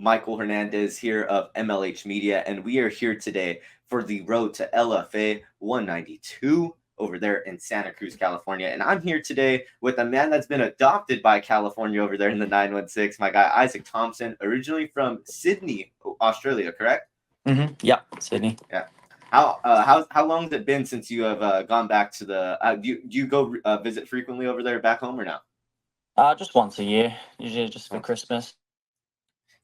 Michael Hernandez here of MLH Media, and we are here today for the road to LFA 192 over there in Santa Cruz, California. And I'm here today with a man that's been adopted by California over there in the 916, my guy Isaac Thomson, originally from Sydney, Australia, correct? Yeah, Sydney. Yeah. How long has it been since you have gone back to the? Do you go visit frequently over there back home or no? Just once a year, usually just for Christmas.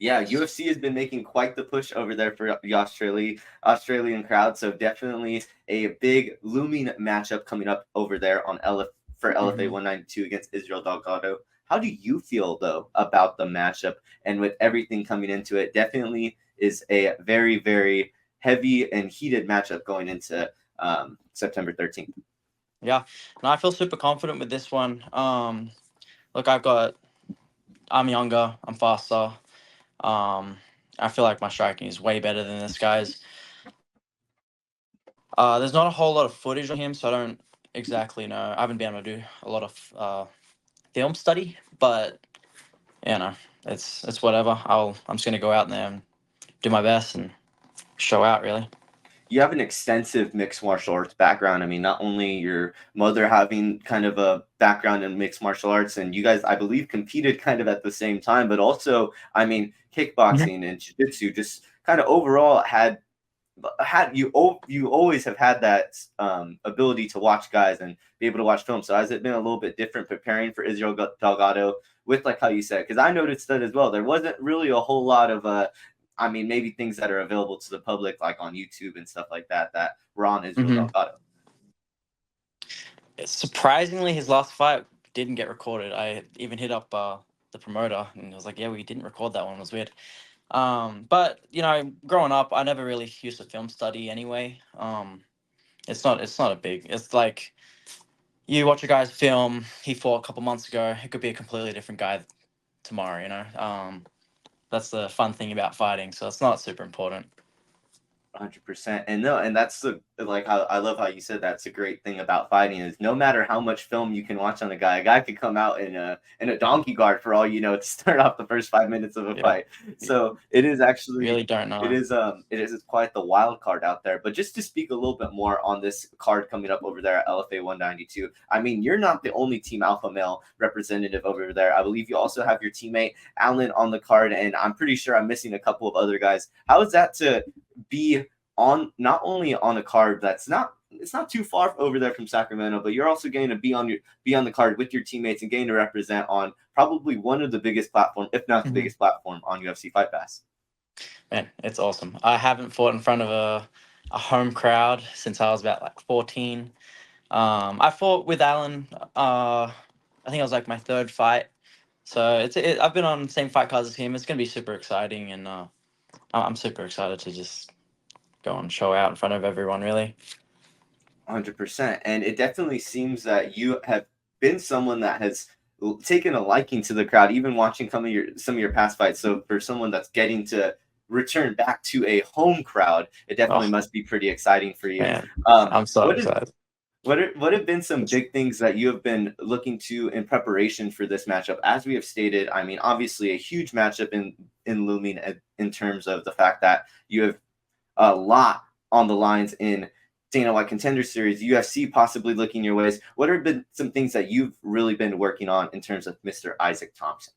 Yeah, UFC has been making quite the push over there for the Australian crowd. So definitely a big looming matchup coming up over there on LFA 192 against Israel Delgato. How do you feel though about the matchup and with everything coming into it? Definitely is a very, very heavy and heated matchup going into September 13th. Yeah, no, I feel super confident with this one. Look, I'm younger, I'm faster. I feel like my striking is way better than this guy's. There's not a whole lot of footage on him, so I don't exactly know. I haven't been able to do a lot of film study, but it's whatever. I'm just gonna go out there and do my best and show out, really. You have an extensive mixed martial arts background. I mean, not only your mother having kind of a background in mixed martial arts, and you guys, I believe, competed kind of at the same time, but also, I mean, kickboxing and jiu-jitsu just kind of overall had you always have had that ability to watch guys and be able to watch film. So has it been a little bit different preparing for Israel Delgato with, like how you said, because I noticed that as well. There wasn't really a whole lot of I mean, maybe things that are available to the public, like on YouTube and stuff like that, that were on Israel Delgato. Surprisingly, his last fight didn't get recorded. I even hit up the promoter and I was like, "Yeah, we didn't record that one. It was weird." But growing up, I never really used to film study anyway. It's not a big. It's like you watch a guy's film. He fought a couple months ago. It could be a completely different guy tomorrow. That's the fun thing about fighting. So it's not super important. 100%. And no, and that's like how I love how you said that's a great thing about fighting is no matter how much film you can watch on a guy could come out in a donkey guard for all you know to start off the first 5 minutes of a fight. So it is actually really don't know. It is quite the wild card out there. But just to speak a little bit more on this card coming up over there at LFA 192, I mean, you're not the only Team Alpha Male representative over there. I believe you also have your teammate Alan on the card, and I'm pretty sure I'm missing a couple of other guys. How is that to be on not only on a card it's not too far over there from Sacramento, but you're also going to be on the card with your teammates and getting to represent on probably one of the biggest platform, if not the biggest platform on UFC Fight Pass. Man, it's awesome. I haven't fought in front of a home crowd since I was about like 14. I fought with Alan. I think it was like my third fight. So I've been on the same fight cards as him. It's gonna be super exciting, and I'm super excited to just go and show out in front of everyone, really. 100%. And it definitely seems that you have been someone that has taken a liking to the crowd, even watching some of your past fights. So for someone that's getting to return back to a home crowd, it definitely must be pretty exciting for you. Man, I'm so excited. What have been some big things that you have been looking to in preparation for this matchup? As we have stated, I mean, obviously a huge matchup in looming in terms of the fact that you have a lot on the lines in Dana White Contender Series, UFC possibly looking your ways. What have been some things that you've really been working on in terms of Mr. Isaac Thomson?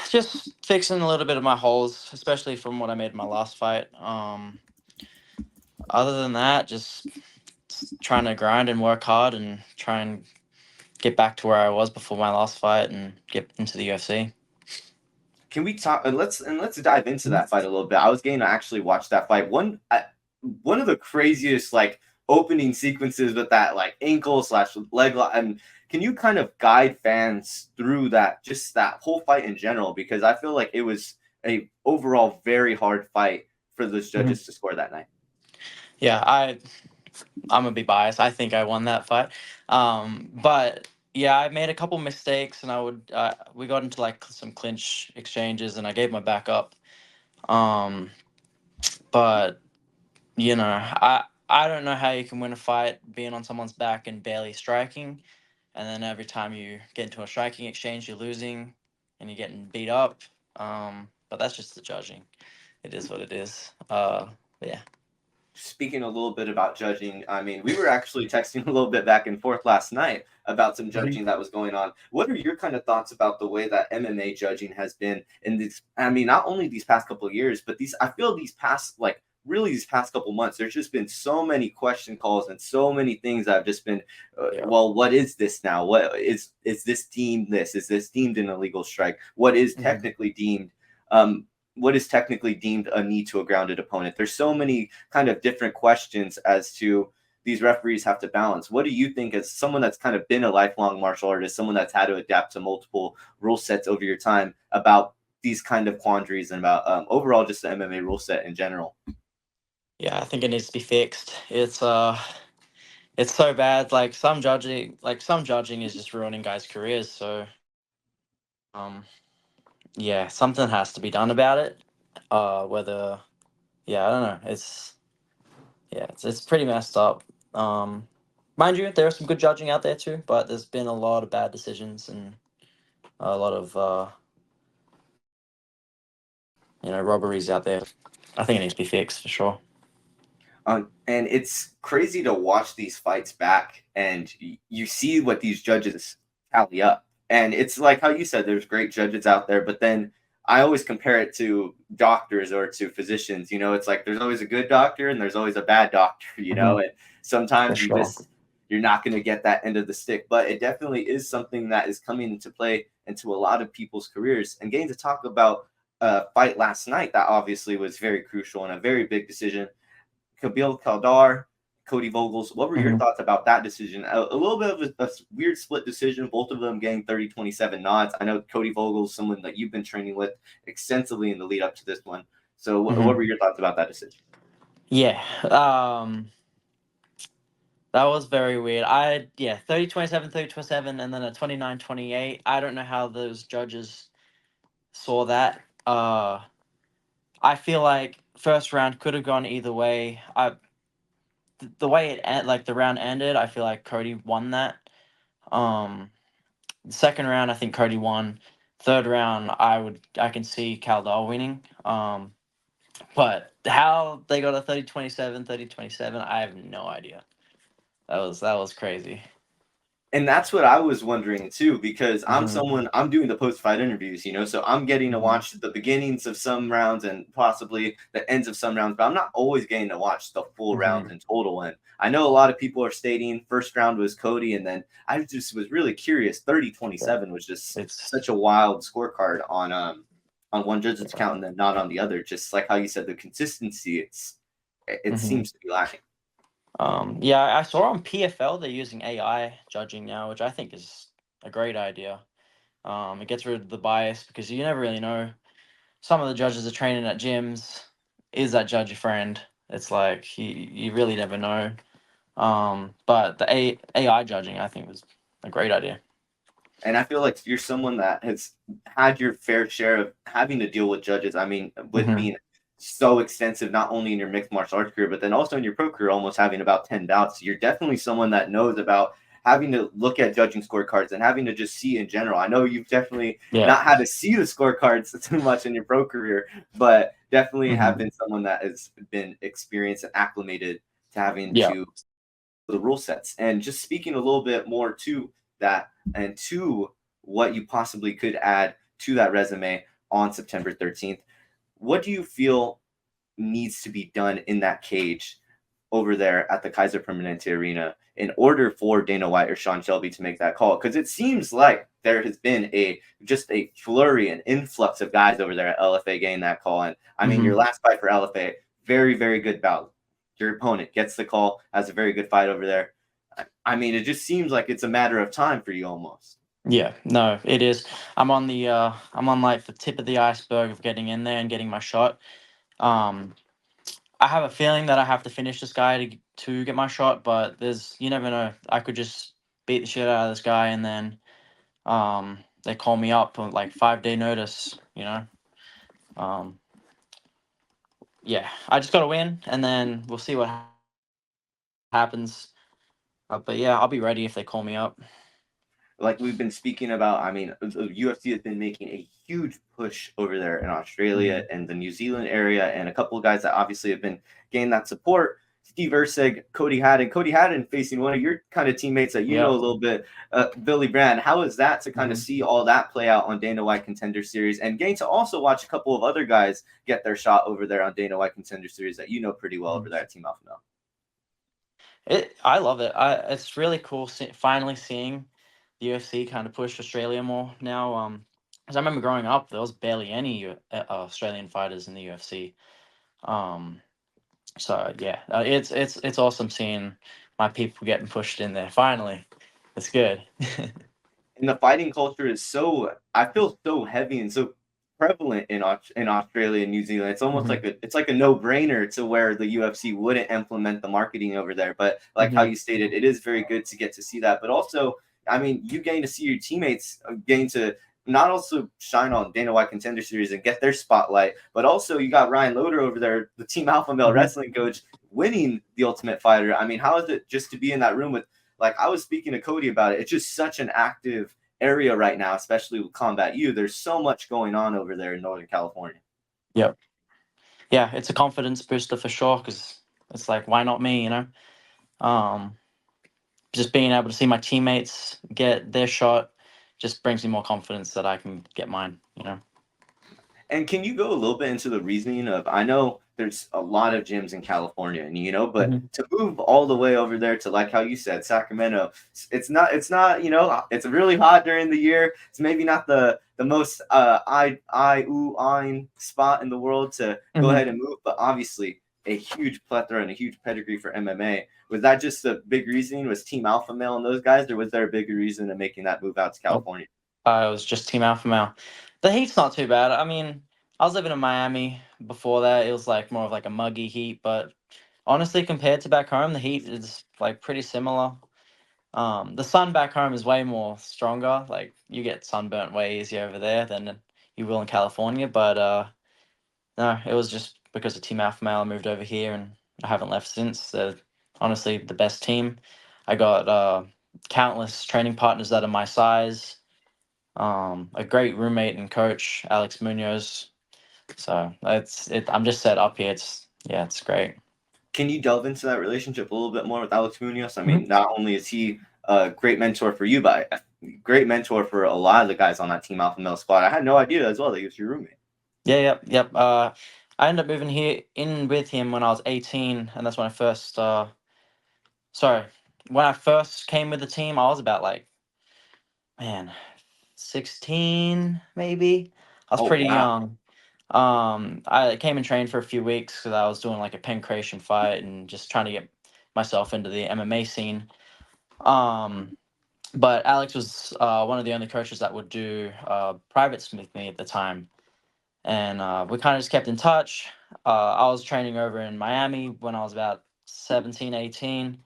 Just fixing a little bit of my holes, especially from what I made in my last fight. Other than that, just trying to grind and work hard and try and get back to where I was before my last fight and get into the UFC. Can we talk? Let's dive into that fight a little bit. I was getting to actually watch that fight. One of the craziest like opening sequences with that like ankle / leg lock. And can you kind of guide fans through that whole fight in general? Because I feel like it was a overall very hard fight for those judges to score that night. Yeah, I'm gonna be biased. I think I won that fight, but yeah, I made a couple mistakes, and we got into like some clinch exchanges, and I gave my back up. But I don't know how you can win a fight being on someone's back and barely striking, and then every time you get into a striking exchange, you're losing, and you're getting beat up. but that's just the judging. It is what it is. But yeah. Speaking a little bit about judging, I mean, we were actually texting a little bit back and forth last night about some judging that was going on. What are your kind of thoughts about the way that MMA judging has been in this? I mean, not only these past couple of years, but these, I feel these past, like, really these past couple months, there's just been so many question calls and so many things that have just been, Yeah. well, what is this now? What is this deemed this? Is this deemed an illegal strike? Um, what is technically deemed a knee to a grounded opponent? There's so many kind of different questions as to these referees have to balance. What do you think, as someone that's kind of been a lifelong martial artist, someone that's had to adapt to multiple rule sets over your time, about these kind of quandaries and about overall just the MMA rule set in general? Yeah, I think it needs to be fixed. It's so bad. Some judging is just ruining guys' careers. So um, yeah, something has to be done about it. Whether Yeah, I don't know. It's pretty messed up. Um, Mind you, there are some good judging out there too, but there's been a lot of bad decisions and a lot of robberies out there. I think it needs to be fixed for sure. And it's crazy to watch these fights back, and you see what these judges tally up. And it's like how you said, there's great judges out there, but then I always compare it to doctors or to physicians. It's like there's always a good doctor and there's always a bad doctor. Hmm. And For sometimes sure. you're not going to get that end of the stick. But it definitely is something that is coming into play into a lot of people's careers. And getting to talk about a fight last night that obviously was very crucial and a very big decision. Kabil Kaldar, Cody Vogels. What were your Hmm. thoughts about that decision? A little bit of a weird split decision, both of them getting 30-27 nods. I know Cody Vogels, someone that you've been training with extensively in the lead up to this one. So what Hmm. were your thoughts about that decision? Yeah. That was very weird. 30-27, 30-27, and then a 29-28. I don't know how those judges saw that. I feel like first round could have gone either way. The way the round ended, I feel like Cody won that. The second round, I think Cody won. Third round, I can see Kaldal winning. But how they got a 30-27, 30-27, I have no idea. That was crazy. And that's what I was wondering too, because Hmm. I'm doing the post fight interviews, so I'm getting to Hmm. watch the beginnings of some rounds and possibly the ends of some rounds, but I'm not always getting to watch the full rounds Hmm. in total. And I know a lot of people are stating first round was Cody, and then I just was really curious. Thirty twenty Yeah, seven was just it's such a wild scorecard on one judge's yeah. count and then not on the other. Just like how you said, the consistency, it Hmm. seems to be lacking. Yeah, I saw on PFL they're using AI judging now, which I think is a great idea. It gets rid of the bias because you never really know. Some of the judges are training at gyms. Is that judge your friend? It's like you really never know. But the AI judging, I think, was a great idea. And I feel like you're someone that has had your fair share of having to deal with judges. I mean, with Hmm. being so extensive, not only in your mixed martial arts career, but then also in your pro career, almost having about 10 bouts. You're definitely someone that knows about having to look at judging scorecards and having to just see in general. I know you've definitely Yeah. not had to see the scorecards too much in your pro career, but definitely have Hmm. been someone that has been experienced and acclimated to having Yeah. to the rule sets. And just speaking a little bit more to that and to what you possibly could add to that resume on September 13th, what do you feel needs to be done in that cage over there at the Kaiser Permanente Arena in order for Dana White or Sean Shelby to make that call? Because it seems like there has been just a flurry and influx of guys over there at LFA getting that call. And I mean, your Hmm. last fight for LFA, very, very good bout. Your opponent gets the call, has a very good fight over there. I mean, it just seems like it's a matter of time for you almost. Yeah. No, it is. I'm on like the tip of the iceberg of getting in there and getting my shot. Um, I have a feeling that I have to finish this guy to get my shot, but you never know. I could just beat the shit out of this guy and then they call me up on like 5 day notice. Um, yeah, I just got to win and then we'll see what happens. But yeah, I'll be ready if they call me up. like we've been speaking about, I mean, the UFC has been making a huge push over there in Australia and the New Zealand area, and a couple of guys that obviously have been gaining that support. Steve Erceg, Cody Haddon facing one of your kind of teammates that you know a little bit, Billy Brand. How is that to kind of see all that play out on Dana White Contender Series, and getting to also watch a couple of other guys get their shot over there on Dana White Contender Series that you know pretty well over there at Team Alpha Male? I love it. It's really cool finally seeing the UFC kind of push Australia more now. Because I remember growing up, there was barely any Australian fighters in the UFC. So yeah, it's awesome seeing my people getting pushed in there. Finally, it's good. And the fighting culture is so, I feel so heavy and so prevalent in Australia and New Zealand. It's almost like a no-brainer to where the UFC wouldn't implement the marketing over there. But like how you stated, it is very good to get to see that. But also, I mean, you getting to see your teammates getting to not also shine on Dana White Contender Series and get their spotlight, but also you got Ryan Loder over there, the Team Alpha Male wrestling coach, winning the Ultimate Fighter. I mean, how is it just to be in that room with, like I was speaking to Cody about it, it's just such an active area right now, especially with Combat U. There's so much going on over there in Northern California. Yep. Yeah, it's a confidence booster for sure, because it's like, why not me, you know? Just being able to see my teammates get their shot just brings me more confidence that I can get mine, you know? And can you go a little bit into the reasoning of, I know there's a lot of gyms in California, and you know, but to move all the way over there to, like how you said, Sacramento, it's not, you know, it's really hot during the year. It's maybe not the most spot in the world to go ahead and move, but obviously a huge plethora and a huge pedigree for MMA. Was that just a big reasoning? Was Team Alpha Male and those guys, or was there a bigger reason in making that move out to California? It was just Team Alpha Male. The heat's not too bad. I mean, I was living in Miami before that. It was like more of like a muggy heat, but honestly, compared to back home, the heat is like pretty similar. The sun back home is way more stronger. Like you get sunburnt way easier over there than you will in California. But no, it was just because of Team Alpha Male I moved over here, and I haven't left since. They're honestly the best team. I got countless training partners that are my size. A great roommate and coach, Alex Munoz. So I'm just set up here. It's great. Can you delve into that relationship a little bit more with Alex Munoz? I mean, not only is he a great mentor for you, but a great mentor for a lot of the guys on that Team Alpha Male squad. I had no idea as well that he was your roommate. Yeah, yep. I ended up moving here in with him when I was 18, and that's when I first. When I first came with the team, I was about like, man, 16 maybe. I was pretty young. I came and trained for a few weeks because I was doing like a pancreation fight and just trying to get myself into the MMA scene. But Alex was one of the only coaches that would do privates with me at the time. And we kind of just kept in touch. I was training over in Miami when I was about 17, 18.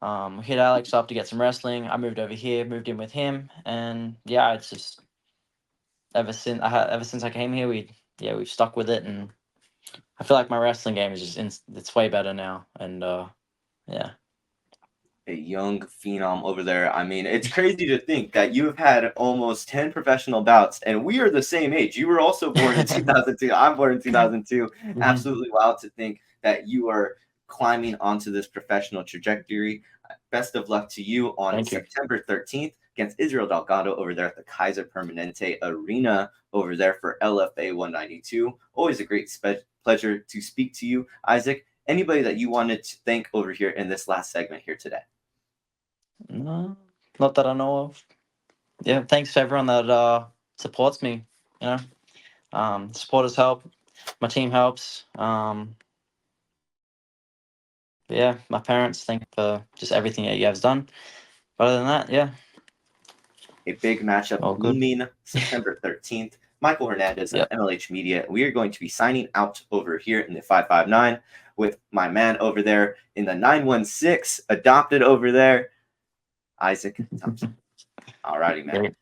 We hit Alex up to get some wrestling. I moved over here, moved in with him. And yeah, it's just ever since I came here, we've stuck with it. And I feel like my wrestling game is it's way better now. And yeah. A young phenom over there. I mean, it's crazy to think that you have had almost 10 professional bouts, and we are the same age. You were also born in 2002. I'm born in 2002. Absolutely wild to think that you are climbing onto this professional trajectory. Best of luck to you on September 13th against Israel Delgato over there at the Kaiser Permanente Arena over there for LFA 192. Always a great pleasure to speak to you, Isaac. Anybody that you wanted to thank over here in this last segment here today? No, not that I know of. Yeah, thanks to everyone that supports me. You know, supporters help, my team helps. Yeah, my parents, thank you for just everything that you have done. But other than that, yeah. A big matchup looming September 13th. Michael Hernandez of MLH Media. We are going to be signing out over here in the 559 with my man over there in the 916, adopted over there, Isaac Thomson. All righty, man.